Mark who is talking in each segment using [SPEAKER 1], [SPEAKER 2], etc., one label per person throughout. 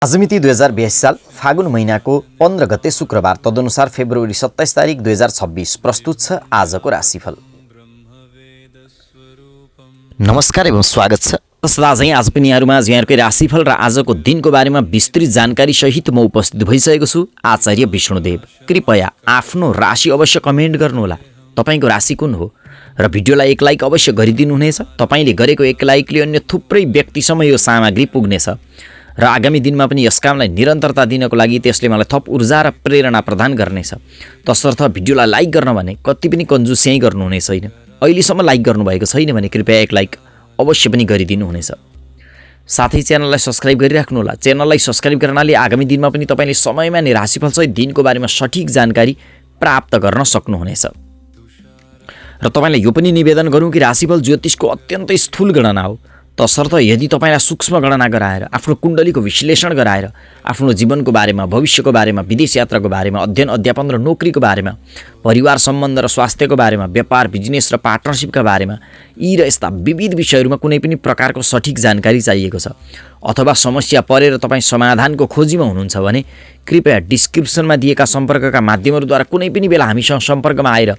[SPEAKER 1] आज मिति 2082 साल फागुन महिनाको 15 गते शुक्रबार, तदनुसार फेब्रुअरी 27 तारिक 2026। प्रस्तुत छ आजको राशिफल। नमस्कार एवं स्वागत छ। सदा आज पनि यहाँहरूकै राशिफल र आजको दिनको बारेमा विस्तृत जानकारी सहित म उपस्थित भइसकेको छु। आचार्य विष्णुदेव। कृपया आफ्नो राशि अवश्य कमेन्ट गर्नुहोला। तपाईको राशि कुन हो र भिडियोलाई एक लाइक अवश्य गरिदिनुहुनेछ। तपाईले गरेको एक लाइकले अन्य थुप्रै व्यक्तिसम्म यो सामग्री पुग्नेछ र आगामी दिनमा पनि यस कामलाई निरन्तरता दिनको लागि त्यसले मलाई थप ऊर्जा र प्रेरणा प्रदान गर्नेछ। तसर्थ भिडियोलाई लाइक गर्न भने कति पनि कन्जुस्याइ गर्नुहुने छैन। अहिलेसम्म लाइक गर्नुभएको छैन भने कृपया एक लाइक अवश्य पनि गरिदिनुहुनेछ। साथै च्यानललाई सब्स्क्राइब गरिराख्नुहोला। च्यानललाई सब्स्क्राइब गर्नाले आगामी दिनमा पनि तपाईले समयमा नै राशिफलसहित दिनको बारेमा सठिक जानकारी प्राप्त गर्न सक्नुहुनेछ। र तपाईलाई यो पनि निवेदन गरौँ कि राशिफल ज्योतिषको अत्यन्तै स्थूल गणना हो। तसर्थ यदि तपाईलाई सूक्ष्म गणना गराएर, आफ्नो कुण्डलीको विश्लेषण गराएर, आफ्नो जीवनको बारेमा, भविष्यको बारेमा, विदेश यात्राको बारेमा, अध्ययन अध्यापन र नोकरीको बारेमा, परिवार सम्बन्ध र स्वास्थ्यको बारेमा, व्यापार बिजनेस र पार्टनरसिपका बारेमा, यी र यस्ता विविध विषयहरूमा कुनै पनि प्रकारको सठिक जानकारी चाहिएको छ अथवा समस्या परेर तपाईँ समाधानको खोजीमा हुनुहुन्छ भने कृपया डिस्क्रिप्सनमा दिएका सम्पर्कका माध्यमहरूद्वारा कुनै पनि बेला हामीसँग सम्पर्कमा आएर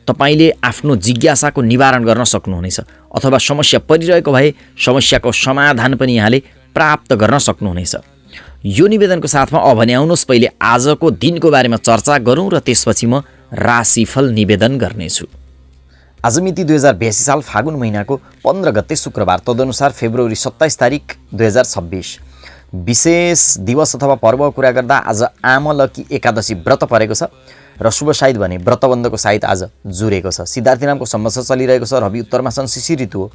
[SPEAKER 1] तपाईले आफ्नो जिज्ञासाको निवारण गर्न सक्नुहुनेछ अथवा समस्या परिरहेको भए समस्याको समाधान पनि यहाँले प्राप्त गर्न सक्नुहुनेछ। यो निवेदनको साथमा अब भने आउनुहोस् पहिले आजको दिनको बारेमा चर्चा गरौँ र त्यसपछि म राशिफल निवेदन गर्नेछु। आज मिति 2082 साल फागुन महिनाको 15 गते शुक्रबार, तदनुसार फेब्रुअरी 27 तारिक 2026। विशेष दिवस अथवा पर्वको कुरा गर्दा आज आमलकी एकादशी व्रत परेको छ र शुभ साइत भने व्रतबन्धको साइत आज जुरेको छ। सिद्धार्थी नामको संवत्सर चलिरहेको छ। रवि उत्तरमा छन्। शिशिर ऋतु हो।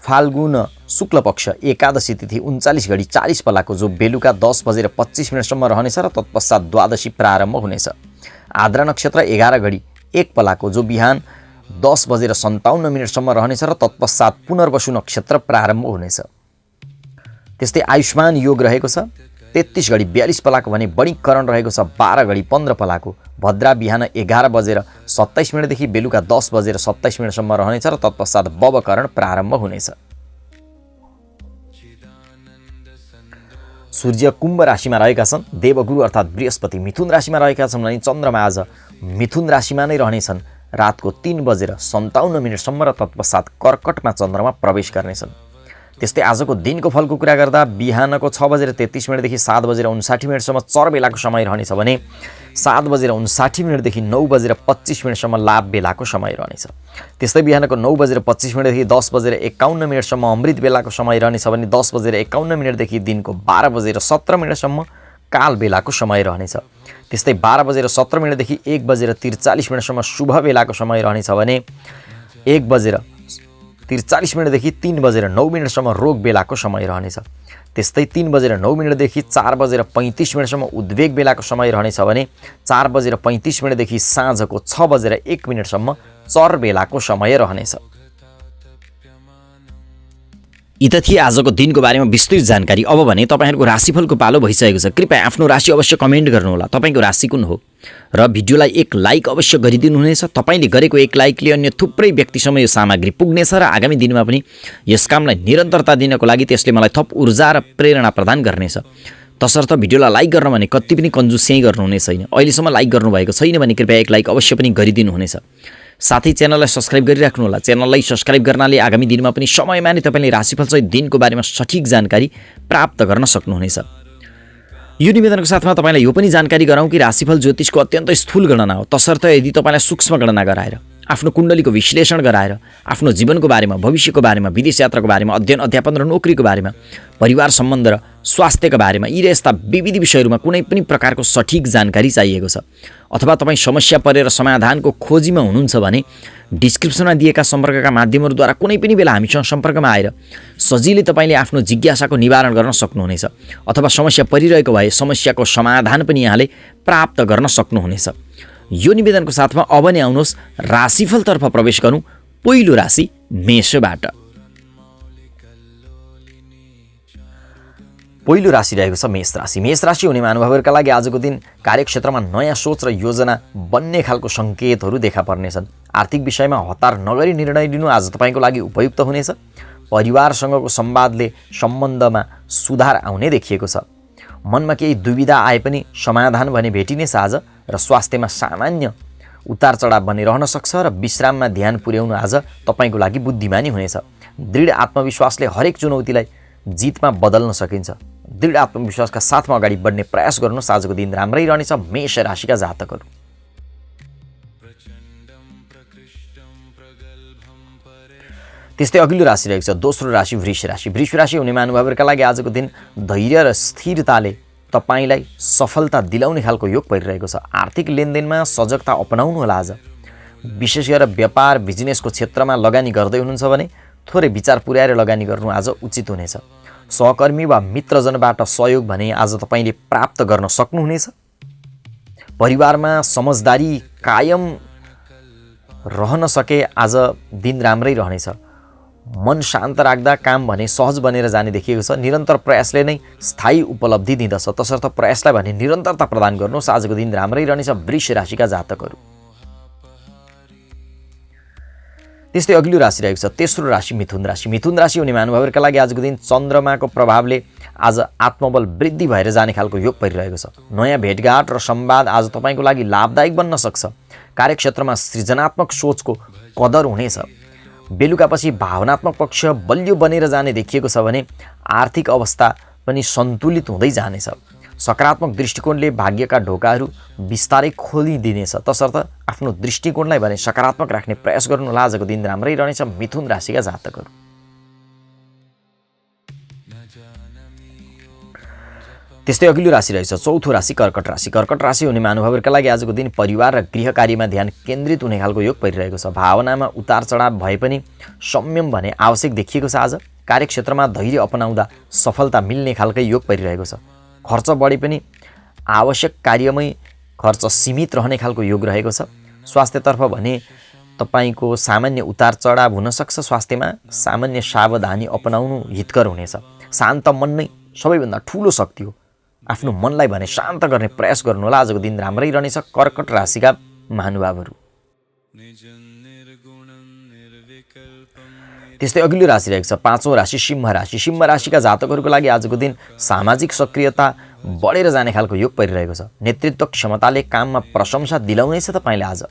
[SPEAKER 1] फाल्गुन शुक्ल पक्ष एकादशी तिथि 39 घडी 40 पलाको जो बेलुका 10 बजेर 25 मिनटसम्म रहनेछ र तत्पश्चात द्वादशी प्रारम्भ हुनेछ। आद्रा नक्षत्र 11 घडी 1 पलाको जो बिहान 10 बजेर 57 मिनटसम्म रहनेछ र तत्पश्चात पुनर्वसु नक्षत्र प्रारम्भ हुनेछ। त्यस्तै आयुष्मान योग रहेको छ 33 घडी 42 पलाको भने बणिकरण रहेको छ 12 घडी 15 पलाको। भद्रा बिहान 11 बजेर 27 मिनटदेखि बेलुका 10 बजेर 27 मिनटसम्म रहनेछ र तत्पश्चात बवकरण प्रारम्भ हुनेछ। सूर्य कुम्भ राशिमा रहेका छन्। देवगुरु अर्थात् बृहस्पति मिथुन राशिमा रहेका छन् भने चन्द्रमा आज मिथुन राशिमा नै रहनेछन् रातको 3 बजेर 57 मिनटसम्म र तत्पश्चात कर्कटमा चन्द्रमा प्रवेश गर्नेछन्। त्यस्तै आजको दिनको फलको कुरा गर्दा बिहानको 6 बजेर 33 मिनटदेखि 7 बजेर 59 मिनटसम्म चर बेलाको समय रहनेछ भने 7 बजेर 59 मिनटदेखि 9 बजेर 25 मिनटसम्म लाभ बेलाको समय रहनेछ। त्यस्तै बिहानको 9 बजेर 25 मिनटदेखि 10 बजेर 51 मिनटसम्म अमृत बेलाको समय रहनेछ भने 10 बजेर 51 मिनटदेखि दिनको 12 बजेर 17 मिनटसम्म काल बेलाको समय रहनेछ। त्यस्तै 12 बजेर 17 मिनटदेखि 1 बजेर 43 मिनटसम्म शुभ बेलाको समय रहनेछ भने 1 बजेर 43 मिनटदेखि 3 बजेर 9 मिनटसम्म रोग बेलाको समय रहनेछ। त्यस्तै 3 बजेर 9 मिनटदेखि 4 बजेर 35 मिनटसम्म उद्वेग बेलाको समय रहनेछ भने 4 बजेर 35 मिनटदेखि साँझको 6 बजेर 1 मिनटसम्म चर बेलाको समय रहनेछ। यी त थिए आजको दिनको बारेमा विस्तृत जानकारी। अब भने तपाईहरुको राशिफलको पालो भइसकेको छ। कृपया आफ्नो राशि अवश्य कमेन्ट गर्नुहोला। तपाईको राशि कुन हो र भिडियोलाई एक लाइक अवश्य गरिदिनुहुनेछ। तपाईले गरेको एक लाइकले अन्य थुप्रै व्यक्तिसम्म यो सामग्री पुग्नेछ र आगामी दिनमा पनि यस कामलाई निरन्तरता दिनको लागि त्यसले मलाई थप ऊर्जा र प्रेरणा प्रदान गर्नेछ। तसर्थ भिडियोलाई लाइक गर्न भने कति पनि कन्जुस्याइ गर्नुहुने छैन। अहिलेसम्म लाइक गर्नुभएको छैन भने कृपया एक लाइक अवश्य पनि गरिदिनुहुनेछ। साथै च्यानललाई सब्स्क्राइब गरिराख्नुहोला। च्यानललाई सब्स्क्राइब गर्नाले आगामी दिनमा पनि समयमा नै तपाईले राशिफलसहित दिनको बारेमा सठिक जानकारी प्राप्त गर्न सक्नुहुनेछ। यो निवेदनको साथमा तपाईलाई यो पनि जानकारी गराउँ कि राशिफल ज्योतिषको अत्यन्त स्थूल गणना हो। तसर्थ यदि तपाईलाई सूक्ष्म गणना गराएर, आफ्नो कुण्डलीको विश्लेषण गराएर, आफ्नो जीवनको बारेमा, भविष्यको बारेमा, विदेश यात्राको बारेमा, अध्ययन अध्यापन र नोकरीको बारेमा, परिवार सम्बन्ध र स्वास्थ्यका बारेमा, यी र यस्ता विविध विषयहरूमा कुनै पनि प्रकारको सठिक जानकारी चाहिएको छ अथवा तपाईँ समस्या परेर समाधानको खोजीमा हुनुहुन्छ भने डिस्क्रिप्सनमा दिएका सम्पर्कका माध्यमहरूद्वारा कुनै पनि बेला हामीसँग सम्पर्कमा आएर सजिलै तपाईले आफ्नो जिज्ञासाको निवारण गर्न सक्नुहुनेछ अथवा समस्या परिरहेको भए समस्याको समाधान पनि यहाँले प्राप्त गर्न सक्नुहुनेछ। यो निवेदनको साथमा अब नै आउनुहोस् राशिफलतर्फ प्रवेश गरौँ। पहिलो राशि मेषबाट। पहिलो राशि रहेको छ मेष राशि। मेष राशि हुने महानुभावहरूका लागि आजको दिन कार्यक्षेत्रमा नयाँ सोच र योजना बन्ने खालको सङ्केतहरू देखा पर्नेछन्। आर्थिक विषयमा हतार नगरी निर्णय लिनु आज तपाईँको लागि उपयुक्त हुनेछ। परिवारसँगको संवादले सम्बन्धमा सुधार आउने देखिएको छ। मनमा केही दुविधा आए पनि समाधान भने भेटिनेछ आज र स्वास्थ्यमा सामान्य उतार चढाव भने रहन सक्छ र विश्राममा ध्यान पुर्याउनु आज तपाईँको लागि बुद्धिमानी हुनेछ। दृढ आत्मविश्वासले हरेक चुनौतीलाई जितमा बदल्न सकिन्छ। दृढ आत्मविश्वासका साथमा अगाडि बढ्ने प्रयास गर्नुहोस्। आजको दिन राम्रै रहनेछ मेष राशिका जातकहरू। त्यस्तै अघिल्लो राशि रहेको छ दोस्रो राशि वृष राशि। वृष राशि हुने महानुभावहरूका लागि आजको दिन धैर्य र स्थिरताले तपाईँलाई सफलता दिलाउने खालको योग परिरहेको छ। आर्थिक लेनदेनमा सजगता अपनाउनु होला आज। विशेष गरेर व्यापार बिजनेसको क्षेत्रमा लगानी गर्दै हुनुहुन्छ भने थोरै विचार पुर्याएर लगानी गर्नु आज उचित हुनेछ। सहकर्मी वा मित्रजनबाट सहयोग भने आज तपाईँले प्राप्त गर्न सक्नुहुनेछ। परिवारमा समझदारी कायम रहन सके आज दिन राम्रै रहनेछ। मन शान्त राख्दा काम भने सहज बनेर जाने देखिएको छ। निरन्तर प्रयासले नै स्थायी उपलब्धि दिँदछ, तसर्थ प्रयासलाई भने निरन्तरता प्रदान गर्नुहोस्। आजको दिन राम्रै रहनेछ वृष राशिका जातकहरू। त्यस्तै अघिल्लो राशि रहेको छ तेस्रो राशि मिथुन राशि। मिथुन राशि हुने महानुभावहरूका लागि आजको दिन चन्द्रमाको प्रभावले आज आत्मबल वृद्धि भएर जाने खालको योग परिरहेको छ। नयाँ भेटघाट र संवाद आज तपाईँको लागि लाभदायक बन्न सक्छ। कार्यक्षेत्रमा सृजनात्मक सोचको कदर हुनेछ। बेलुकापछि भावनात्मक पक्ष बलियो बनेर जाने देखिएको छ भने आर्थिक अवस्था पनि सन्तुलित हुँदै जानेछ। सकारात्मक दृष्टिकोणले भाग्यका ढोकाहरू बिस्तारै खोलिदिनेछ, तसर्थ आफ्नो दृष्टिकोणलाई भने सकारात्मक राख्ने प्रयास गर्नुहोला। आजको दिन राम्रै रहनेछ मिथुन राशिका जातकहरू। त्यस्तै अघिल्लो राशि रहेछ चौथो राशि कर्कट राशि। कर्कट राशि हुने महानुभावहरूका लागि आजको दिन परिवार र गृह कार्यमा ध्यान केन्द्रित हुने खालको योग परिरहेको छ। भावनामा उतार चढाव भए पनि संयम भने आवश्यक देखिएको छ। आज कार्यक्षेत्रमा धैर्य अपनाउँदा सफलता मिल्ने खालकै योग परिरहेको छ। खर्च बढे पनि आवश्यक कार्यमै खर्च सीमित रहने खालको योग रहेको छ। स्वास्थ्यतर्फ भने तपाईँको सामान्य उतार चढाव हुन सक्छ। स्वास्थ्यमा सामान्य सावधानी अपनाउनु हितकर हुनेछ। शान्त मन नै सबैभन्दा ठुलो शक्ति हो। आफ्नो मनलाई भने शान्त गर्ने प्रयास गर्नुहोला। आजको दिन राम्रै रहनेछ कर्कट राशिका महानुभावहरू। त्यस्तै अघिल्लो राशि रहेको छ पाँचौं राशि सिंह राशि। सिंह राशिका जातकहरूको लागि आजको दिन सामाजिक सक्रियता बढेर जाने खालको योग परिरहेको छ। नेतृत्व क्षमताले काममा प्रशंसा दिलाउनेछ तपाईँले। आज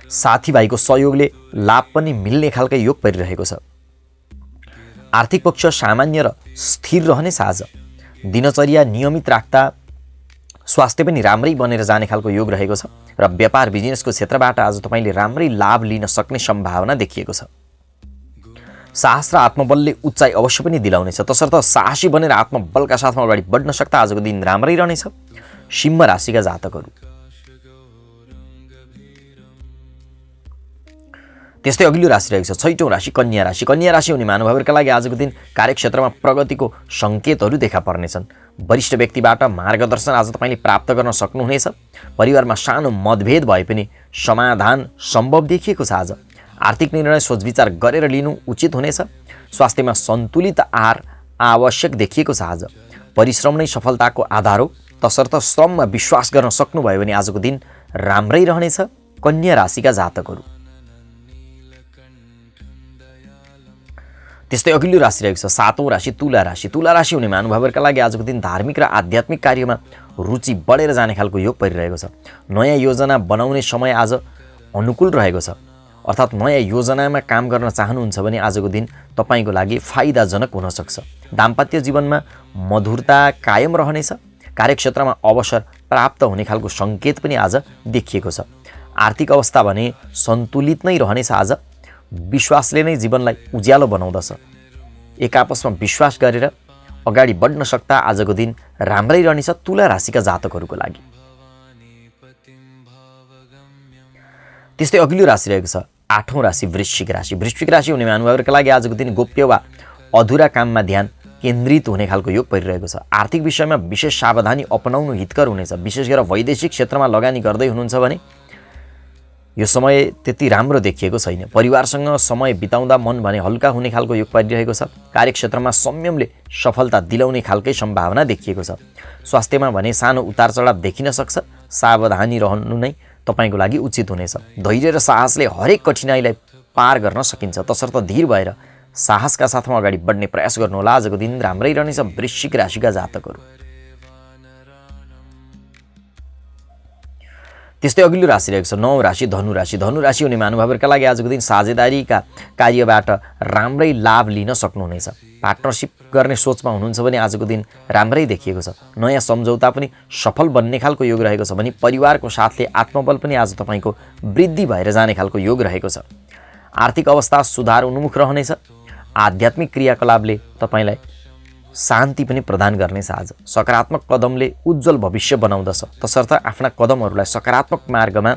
[SPEAKER 1] साथीभाइको सहयोगले लाभ पनि मिल्ने खालकै योग परिरहेको छ। आर्थिक पक्ष सामान्य र स्थिर रहनेछ। आज दिनचर्या नियमित राख्दा स्वास्थ्य पनि राम्रै बनेर जाने खालको योग रहेको छ र व्यापार बिजनेसको क्षेत्रबाट आज तपाईँले राम्रै लाभ लिन सक्ने सम्भावना देखिएको छ। साहस र आत्मबलले उच्चाइ अवश्य पनि दिलाउनेछ, तसर्थ साहसी बनेर आत्मबलका साथमा अगाडि बढ्न सक्दा आजको दिन राम्रै रहनेछ सिंह राशिका जातकहरू। त्यस्तै अघिल्लो राशि रहेको छ छैटौं राशि कन्या राशि। कन्या राशि हुने महानुभावहरूका लागि आजको दिन कार्यक्षेत्रमा प्रगतिको सङ्केतहरू देखा पर्नेछन्। वरिष्ठ व्यक्तिबाट मार्गदर्शन आज तपाईँले प्राप्त गर्न सक्नुहुनेछ। परिवारमा सानो मतभेद भए पनि समाधान सम्भव देखिएको छ। आज आर्थिक निर्णय सोचविचार गरेर लिनु उचित हुनेछ। स्वास्थ्यमा सन्तुलित आहार आवश्यक देखिएको छ। आज परिश्रम नै सफलताको आधार हो, तसर्थ श्रममा विश्वास गर्न सक्नुभयो भने आजको दिन राम्रै रहनेछ कन्या राशिका जातकहरू। त्यस्तै अघिल्लो राशि रहेको छ सातौं राशि तुला राशि। तुला राशि हुने महानुभावहरूका लागि आजको दिन धार्मिक र आध्यात्मिक कार्यमा रुचि बढेर जाने खालको योग परिरहेको छ। नयाँ योजना बनाउने समय आज अनुकूल रहेको छ, अर्थात् नयाँ योजनामा काम गर्न चाहनुहुन्छ भने आजको दिन तपाईँको लागि फाइदाजनक हुन सक्छ। दाम्पत्य जीवनमा मधुरता कायम रहनेछ। कार्यक्षेत्रमा अवसर प्राप्त हुने खालको सङ्केत पनि आज देखिएको छ। आर्थिक अवस्था भने सन्तुलित नै रहनेछ। आज विश्वासले नै जीवनलाई उज्यालो बनाउँदछ। एक आपसमा विश्वास गरेर अगाडि बढ्न सक्दा आजको दिन राम्रै रहनेछ तुला राशिका जातकहरूको लागि। त्यस्तै अघिल्लो राशि रहेको छ आठौं राशि वृश्चिक राशि। वृश्चिक राशि हुने महानुभावहरूका लागि आजको दिन गोप्य वा अधुरा काममा ध्यान केन्द्रित हुने खालको योग परिरहेको छ। आर्थिक विषयमा विशेष सावधानी अपनाउनु हितकर हुनेछ। विशेष गरेर वैदेशिक क्षेत्रमा लगानी गर्दै हुनुहुन्छ भने यो समय त्यति राम्रो देखिएको छैन। परिवारसँग समय बिताउँदा मन भने हल्का हुने खालको योग परिरहेको छ। कार्यक्षेत्रमा संयमले सफलता दिलाउने खालकै सम्भावना देखिएको छ। स्वास्थ्यमा भने सानो उतार चढाव देखिन सक्छ। सावधानी रहनु नै तपाईँको लागि उचित हुनेछ। धैर्य र साहसले हरेक कठिनाइलाई पार गर्न सकिन्छ, तसर्थ धीर भएर साहसका साथमा अगाडि बढ्ने प्रयास गर्नुहोला। आजको दिन राम्रै रहनेछ वृश्चिक राशिका जातकहरू। त्यस्तै अघिल्लो राशि रहेको छ 9 राशि धनु राशि। धनु राशि हुने महानुभावहरूका लागि आजको दिन साझेदारीका कार्यबाट राम्रै लाभ लिन सक्नुहुनेछ। पार्टनरसिप गर्ने सोचमा हुनुहुन्छ भने आजको दिन राम्रै देखिएको छ। नयाँ सम्झौता पनि सफल बन्ने खालको योग रहेको छ भने परिवारको साथले आत्मबल पनि आज तपाईँको वृद्धि भएर जाने खालको योग रहेको छ। आर्थिक अवस्था सुधार उन्मुख रहनेछ। आध्यात्मिक क्रियाकलापले तपाईँलाई शान्ति पनि प्रदान गर्नेछ। आज सकारात्मक कदमले उज्जवल भविष्य बनाउँदछ, तसर्थ आफ्ना कदमहरूलाई सकारात्मक मार्गमा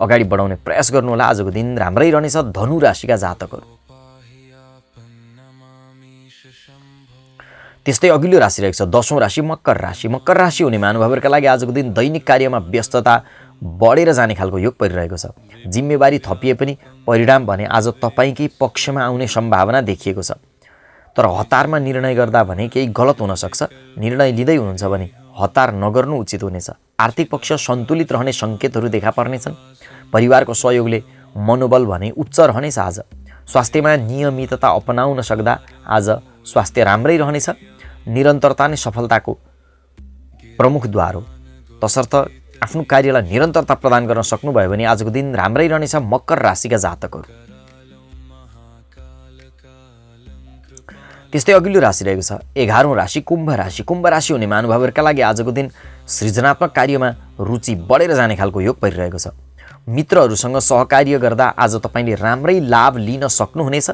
[SPEAKER 1] अगाडि बढाउने प्रयास गर्नुहोला। आजको दिन राम्रै रहनेछ धनु राशिका जातकहरू। त्यस्तै अघिल्लो राशि रहेको छ 10औं राशि मकर राशि। मकर राशि हुने महानुभावहरूका लागि आजको दिन दैनिक कार्यमा व्यस्तता बढेर जाने खालको योग परिरहेको छ। जिम्मेवारी थपिए पनि परिणाम भने आज तपाईँकै पक्षमा आउने सम्भावना देखिएको छ। तर हतारमा निर्णय गर्दा भने केही गलत हुन सक्छ। निर्णय लिँदै हुनुहुन्छ भने हतार नगर्नु उचित हुनेछ। आर्थिक पक्ष सन्तुलित रहने सङ्केतहरू देखा पर्नेछन्। परिवारको सहयोगले मनोबल भने उच्च रहनेछ। आज स्वास्थ्यमा नियमितता अपनाउन सक्दा आज स्वास्थ्य राम्रै रहनेछ। निरन्तरता नै सफलताको प्रमुख द्वार हो, तसर्थ आफ्नो कार्यलाई निरन्तरता प्रदान गर्न सक्नुभयो भने आजको दिन राम्रै रहनेछ मकर राशिका जातकहरू। त्यस्तै अघिल्लो राशि रहेको छ 11औं राशि कुम्भ राशि। कुम्भ राशि हुने महानुभावहरूका लागि आजको दिन सृजनात्मक कार्यमा रुचि बढेर जाने खालको योग परिरहेको छ। मित्रहरूसँग सहकार्य गर्दा आज तपाईँले राम्रै लाभ लिन सक्नुहुनेछ।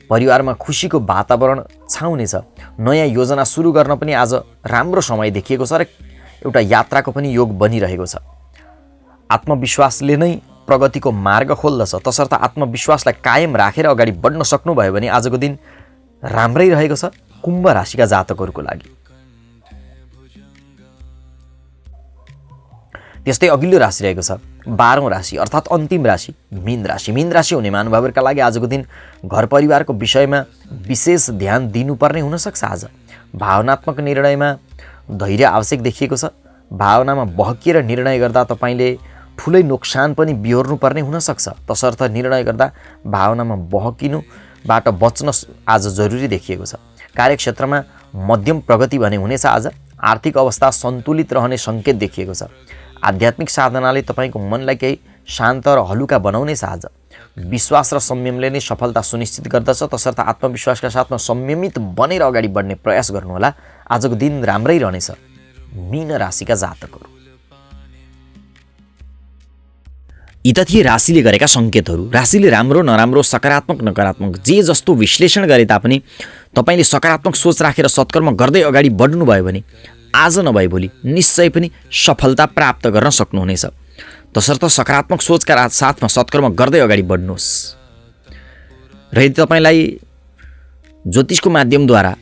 [SPEAKER 1] परिवारमा खुसीको वातावरण छाउनेछ। नयाँ योजना सुरु गर्न पनि आज राम्रो समय देखिएको छ र एउटा यात्राको पनि योग बनिरहेको छ। आत्मविश्वासले नै प्रगतिको मार्ग खोल्दछ, तसर्थ आत्मविश्वासलाई कायम राखेर अगाडि बढ्न सक्नुभयो भने आजको दिन राम्रै रहेको छ कुम्भ राशिका जातकहरूको लागि। त्यस्तै अघिल्लो राशि रहेको छ 12औं राशि अर्थात् अन्तिम राशि मीन राशि। मीन राशि हुने महानुभावहरूका लागि आजको दिन घर परिवारको विषयमा विशेष ध्यान दिनुपर्ने हुनसक्छ। आज भावनात्मक निर्णयमा धैर्य आवश्यक देखिएको छ। भावनामा बहकिएर निर्णय गर्दा तपाईँले ठुलै नोक्सान पनि बिहोर्नुपर्ने हुनसक्छ, तसर्थ निर्णय गर्दा भावनामा बहकिनुबाट बच्न आज जरुरी देखिएको छ। कार्यक्षेत्रमा मध्यम प्रगति भने हुनेछ। आज आर्थिक अवस्था सन्तुलित रहने सङ्केत देखिएको छ। आध्यात्मिक साधनाले तपाईँको मनलाई केही शान्त र हलुका बनाउनेछ। आज विश्वास र संयमले नै सफलता सुनिश्चित गर्दछ, तसर्थ आत्मविश्वासका साथमा संयमित बनेर अगाडि बढ्ने प्रयास गर्नुहोला। आजको दिन राम्रै रहनेछ मीन राशिका जातकहरू। यी त थिए राशिले गरेका सङ्केतहरू। राशिले राम्रो नराम्रो सकारात्मक नकारात्मक जे जस्तो विश्लेषण गरे तापनि तपाईँले सकारात्मक सोच राखेर सत्कर्म गर्दै अगाडि बढ्नुभयो भने आज नभए भोलि निश्चय पनि सफलता प्राप्त गर्न सक्नुहुनेछ। तसर्थ सकारात्मक सोचका साथमा सत्कर्म गर्दै अगाडि बढ्नुहोस्। र यदि तपाईँलाई ज्योतिषको माध्यमद्वारा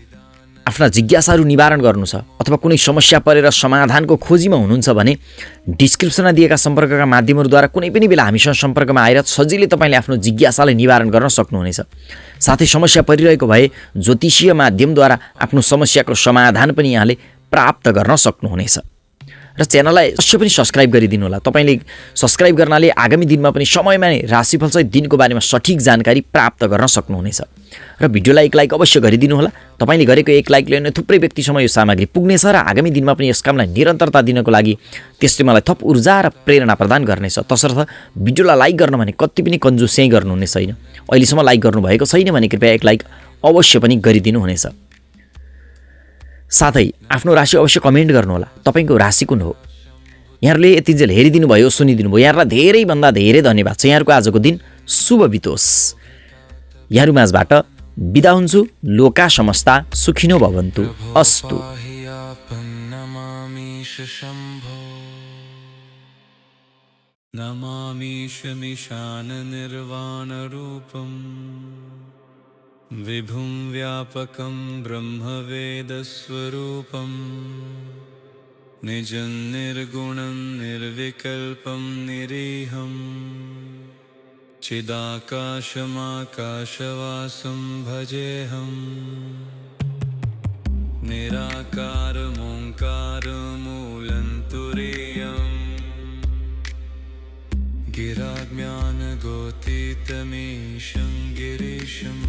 [SPEAKER 1] आफ्ना जिज्ञासाहरू निवारण गर्नु छ अथवा कुनै समस्या परेर समाधानको खोजीमा हुनुहुन्छ भने डिस्क्रिप्सनमा दिएका सम्पर्कका माध्यमहरूद्वारा कुनै पनि बेला हामीसँग सम्पर्कमा आएर सजिलै तपाईँले आफ्नो जिज्ञासालाई निवारण गर्न सक्नुहुनेछ। साथै समस्या परिरहेको भए ज्योतिषीय माध्यमद्वारा आफ्नो समस्याको समाधान पनि यहाँले प्राप्त गर्न सक्नुहुनेछ। र च्यानललाई अवश्य पनि सब्सक्राइब गरिदिनु होला। तपाईँले सब्सक्राइब गर्नाले आगामी दिनमा पनि समयमा नै राशिफलसहित दिनको बारेमा सठिक जानकारी प्राप्त गर्न सक्नुहुनेछ। र भिडियोलाई एक लाइक अवश्य गरिदिनु होला। तपाईँले गरेको एक लाइकले नै थुप्रै व्यक्तिसम्म यो सामग्री पुग्नेछ र आगामी दिनमा पनि यस कामलाई निरन्तरता दिनको लागि त्यसले मलाई थप ऊर्जा र प्रेरणा प्रदान गर्नेछ। तसर्थ भिडियोलाई लाइक गर्न भने कति पनि कन्जुस्याइ गर्नुहुने छैन। अहिलेसम्म लाइक गर्नुभएको छैन भने कृपया एक लाइक अवश्य पनि गरिदिनु हुनेछ। साथै आफ्नो राशि अवश्य कमेन्ट गर्नुहोला। तपाईँको राशि कुन हो? यहाँहरूले यतिन्जेल हेरिदिनु भयो, सुनिदिनु भयो, यहाँहरूलाई धेरैभन्दा धेरै धन्यवाद छ। यहाँहरूको आजको दिन शुभ बितोस्। यहाँहरू माझबाट बिदा हुन्छु। लोका समस्ता सुखिनो भवन्तु। अस्तु। नमामि शमिशान निर्वाण रूपम् विभुं व्यापकं ब्रह्मवेदस्वरूपं निजं निर्गुणं निर्विकल्पं निरीहं चिदाकाशमाकाशवासं भजेऽहं निराकारमोङ्कारमूलं तुरीयं गिराज्ञानगोतीतमीशं गिरीशं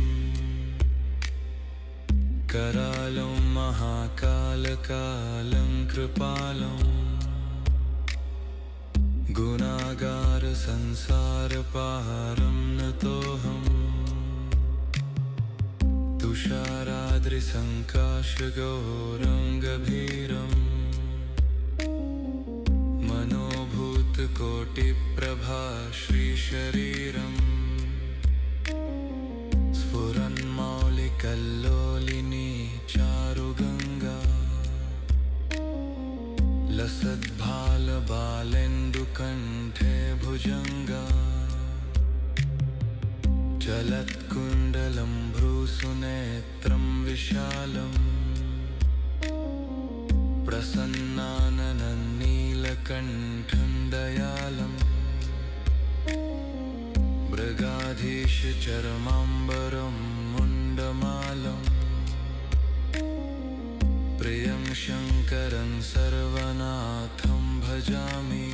[SPEAKER 1] करालं महाकालकालं कृपालं
[SPEAKER 2] गुणागार संसार पारं नतोऽहम् तुषाराद्रिसङ्काशगौरङ्गभीरम् मनोभूतकोटिप्रभा श्रीशरीरम् स्फुरन्मौलिकल्लोलिनी चारुगङ्गा लसद्भालबालेन्दुकण्ठे भुजङ्गा चलत्कुण्डलं भ्रूसुनेत्रं विशालम् प्रसन्नानननीलकण्ठं दयालम् मृगाधीशचर्माम्बरं मुण्डमालम् प्रियं शङ्करं सर्वनाथं भजामि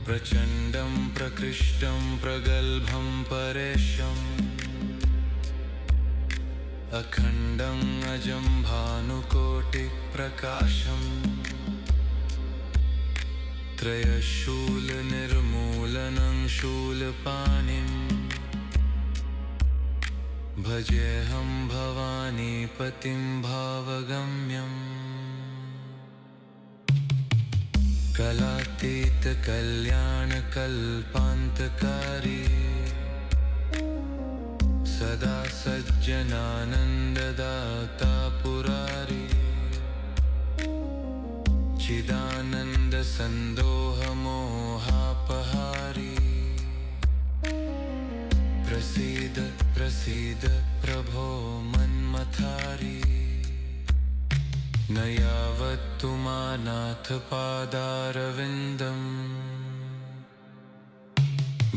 [SPEAKER 2] प्रचण्डं प्रकृष्टं प्रगल्भं परेशम् अखण्डं अजं भानुकोटिप्रकाशम् त्रयशूलनिर्मूलनं शूलपाणिम् भजेऽहं भवानीपतिं भावगम्यम् कलातीतकल्याणकल्पान्तकारी सदा सज्जनानन्ददाता पुरारी चिदानन्दसन्दोहमोहापहारी प्रसीद प्रसीद प्रभो मन्मथारी न यावत्तु मानाथपादारविन्दम्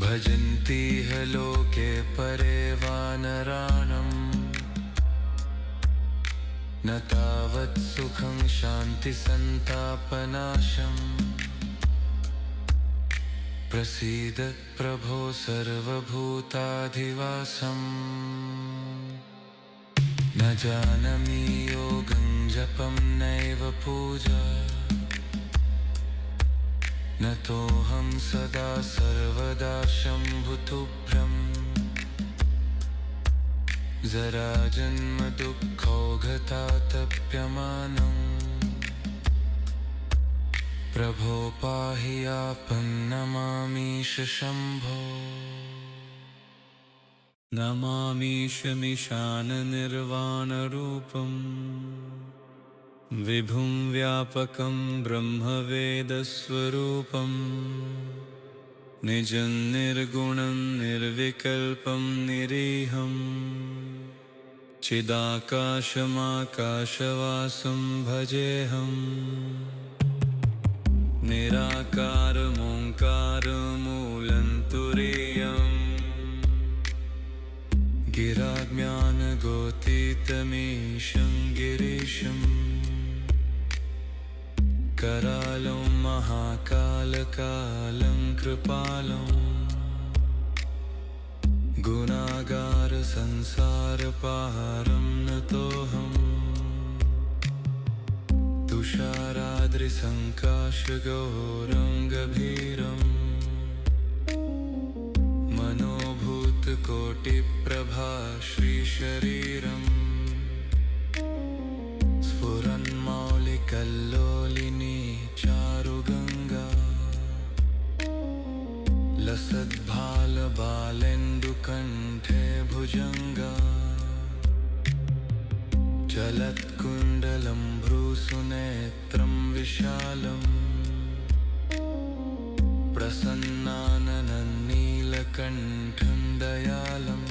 [SPEAKER 2] भजन्तीह लोके परे वानराणम् न तावत् सुखं शान्तिसन्तापनाशम् प्रसीद प्रभो सर्वभूताधिवासम् न जानामि योगं जपं नैव पूजा न तोऽहं सदा सर्वदा शम्भुतुभ्यम् जराजन्म दुःखौघतातप्यमानम् प्रभो पाहि आपन्नमामीश शम्भो नमामीशमिशाननिर्वाणरूपम् विभुं व्यापकं ब्रह्मवेदस्वरूपम् निजं निर्गुणं निर्विकल्पं निरीहम् चिदाकाशमाकाशवासं भजेऽहम् निराकारमोङ्कारमूलं तुरीयम् गिराज्ञानगोतीतमीशं गिरीशम् करालं महाकालकालं कृपालं गुणागार संसारपारं नतोऽहम् तुषाराद्रिसङ्काशगौरङ्गभीरम् मनोभूतकोटिप्रभा श्रीशरीरम् स्फुरन्मौलिकल्लोलिनी चारुगङ्गा लसद्भालबालेन्दुकण्ठे भुजङ्गा चलत्कुण्डलं भ्रूसुनेत्रं विशालम् प्रसन्नानननीलकण्ठं दयालम्